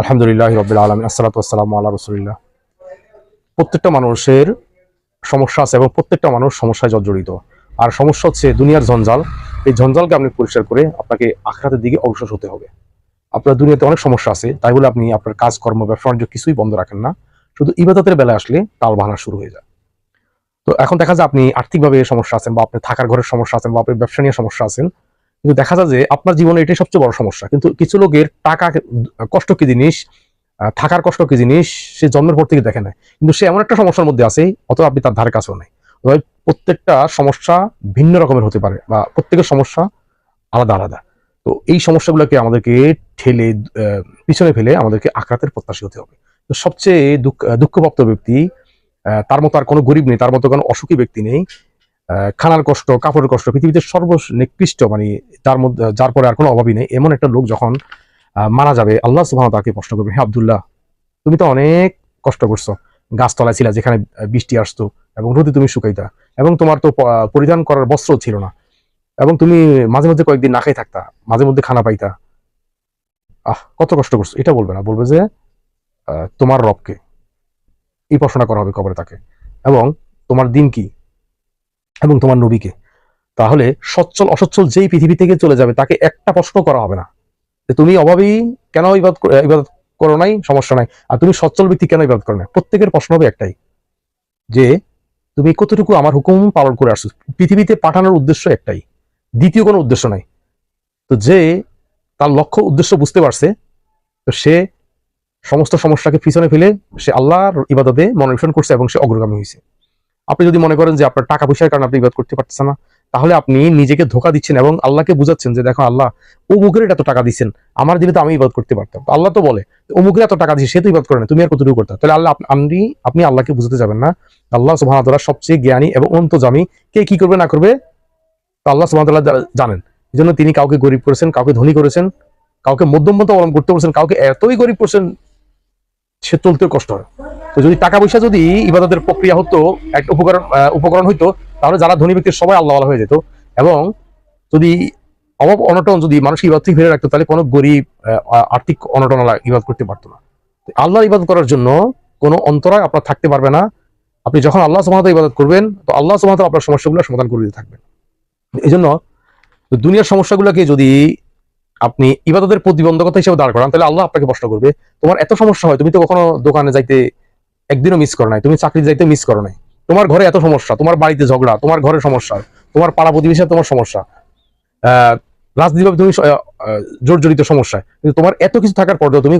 আলহামদুলিল্লাহ রাব্বিল আলামিন আসসালাতু ওয়াসসালামু আলা রাসূলিল্লাহ। প্রত্যেকটা মানুষের সমস্যা আছে এবং প্রত্যেকটা মানুষ সমস্যায় জর্জরিত। আর সমস্যা হচ্ছে দুনিয়ার জঞ্জাল। এই জঞ্জালকে আপনি পরিষ্কার করে আপনাকে আখিরাতের দিকে অগ্রসর হতে হবে। আপনার দুনিয়াতে অনেক সমস্যা আছে, তাই বলে আপনি আপনার কাজকর্ম ব্যবসা বাণিজ্য কিছুই বন্ধ রাখেন না। শুধু ইবাদতের বেলায় আসলে তাল ভাঙা শুরু হয়ে যায়। তো এখন দেখা যায় আপনি আর্থিকভাবে সমস্যা আছেন, বা আপনি থাকার ঘরের সমস্যা আছেন, বা আপনার ব্যবসা নিয়ে সমস্যা আছেন। কিন্তু দেখা যায় যে আপনার জীবনে এটাই সবচেয়ে বড় সমস্যা। কিন্তু কিছু লোকের টাকা কষ্ট কি জিনিস, থাকার কষ্ট কি জিনিস সে জন্মের পর থেকে দেখে নাই, কিন্তু সে এমন একটা সমস্যার মধ্যে আছে অত আপনি তার ধারে কাছেও নাই। প্রত্যেকটা সমস্যা ভিন্ন রকমের হতে পারে, বা প্রত্যেকের সমস্যা আলাদা আলাদা। তো এই সমস্যাগুলোকে আমাদেরকে ঠেলে পিছনে ফেলে আমাদেরকে আখিরাতের প্রত্যাশী হতে হবে। তো সবচেয়ে দুঃখপ্রাপ্ত ব্যক্তি, তার মতো আর কোনো গরিব নেই, তার মতো কোনো অসুখী ব্যক্তি নেই। খানার কষ্ট, কাপড়ের কষ্ট, পৃথিবীতে সর্বনিকৃষ্ট, মানে তার মধ্যে যার পরে আর কোনো অভাবই নেই, এমন একটা লোক যখন মারা যাবে, আল্লাহ সুবহানাহু ওয়া তাআলা তাকে প্রশ্ন করবে, হে আব্দুল্লাহ, তুমি তো অনেক কষ্ট করছো, গাছতলায় ছিলা যেখানে বৃষ্টি আসতো এবং রোদে তুমি শুকাইতা, এবং তোমার তো পরিধান করার বস্ত্র ছিল না, এবং তুমি মাঝে মধ্যে কয়েকদিন না খাই থাকতা, মাঝে মধ্যে খানা পাইতা। কত কষ্ট করছো। এটা বলবে না, বলবে যে তোমার রবকে। এই প্রশ্নটা করা হবে কবরে তাকে, এবং তোমার দিন কি, এবং তোমার নবীকে। তাহলে সচ্ছল অসচ্ছল যেই পৃথিবী থেকে চলে যাবে তাকে একটা প্রশ্ন করা হবে না যে তুমি অভাবী কেন ইবাদত করো নাই, সমস্যা নাই, আর তুমি সচ্ছল ব্যক্তি কেন ইবাদত করো না। প্রত্যেকের প্রশ্ন হবে একটাই, যে তুমি কতটুকু আমার হুকুম পালন করে আসছো। পৃথিবীতে পাঠানোর উদ্দেশ্য একটাই, দ্বিতীয় কোনো উদ্দেশ্য নাই। তো যে তার লক্ষ্য উদ্দেশ্য বুঝতে পারছে, তো সে সমস্ত সমস্যাকে পিছনে ফেলে সে আল্লাহর ইবাদতে মনোনিবেশ করছে এবং সে অগ্রগামী হয়েছে। আপনি যদি মনে করেন যে আপনার টাকা পয়সার কারণে আপনি ইবাদত করতে পারতেছেন না, তাহলে আপনি নিজেকে ধোঁকা দিচ্ছেন এবং আল্লাহকে বুঝাচ্ছেন যে দেখো আল্লাহ, অমুকের এত টাকা দিচ্ছেন, আমার দিলে তো আমি ইবাদত করতে পারতাম। আল্লাহ তো বলে অমুকের এত টাকা দিচ্ছে, সে তো ইবাদত করে না, তুমি আর কতটুকু করতে। তাহলে আল্লাহ আপনি আল্লাহকে বুঝাতে যাবেন না। আল্লাহ সুবহানাহু ওয়া তাআলা সবচেয়ে জ্ঞানী এবং অন্তর্যামী, কে কি করবে না করবে তা আল্লাহ সুবহানাহু ওয়া তাআলা জানেন। এই জন্য তিনি কাউকে গরিব করেছেন, কাউকে ধনী করেছেন, কাউকে মধ্যমপন্থা অবলম্বন করতে বলেছেন, কাউকে এতই গরিব করেছেন সে চলতেও কষ্ট হয়। তো যদি টাকা পয়সা যদি ইবাদতের প্রক্রিয়া হতো, একটা উপকরণ হইতো, তাহলে যারা ধনী ব্যক্তি সবাই আল্লাহ হয়ে যেত। এবং যদি অভাব অনটন যদি মানুষ ইবাদত থেকে ফিরে রাখতো, তাহলে কোনো গরিব আর্থিক অনটন ইবাদত করতে পারতো না। আল্লাহর ইবাদত করার জন্য কোনো অন্তরায় আপনার থাকতে পারবে না। আপনি যখন আল্লাহ সুবহানাহু ওয়া তাআলা ইবাদত করবেন, তো আল্লাহ সুবহানাহু ওয়া তাআলা আপনার সমস্যাগুলো সমাধান করে দিতে থাকবেন। এই জন্য দুনিয়ার সমস্যাগুলোকে যদি আপনি ইবাদতের প্রতিবন্ধকতা হিসেবে দাঁড় করান, তাহলে আল্লাহ আপনাকে প্রশ্ন করবে, তোমার এত সমস্যা হয়, তুমি তো কখনো দোকানে যাইতে একদিনও মিস করো নাই, তুমি চাকরি যাইতে মিস করো নাই, তোমার ঘরে এত সমস্যা, তোমার বাড়িতে ঝগড়া, তোমার ঘরের সমস্যা, তোমার পাড়া প্রতিবেশী তোমার সমস্যা, রাজনীতিভাবে তুমি জর্জরিত সমস্যা, কিন্তু তোমার এত কিছু থাকার পরেও তুমি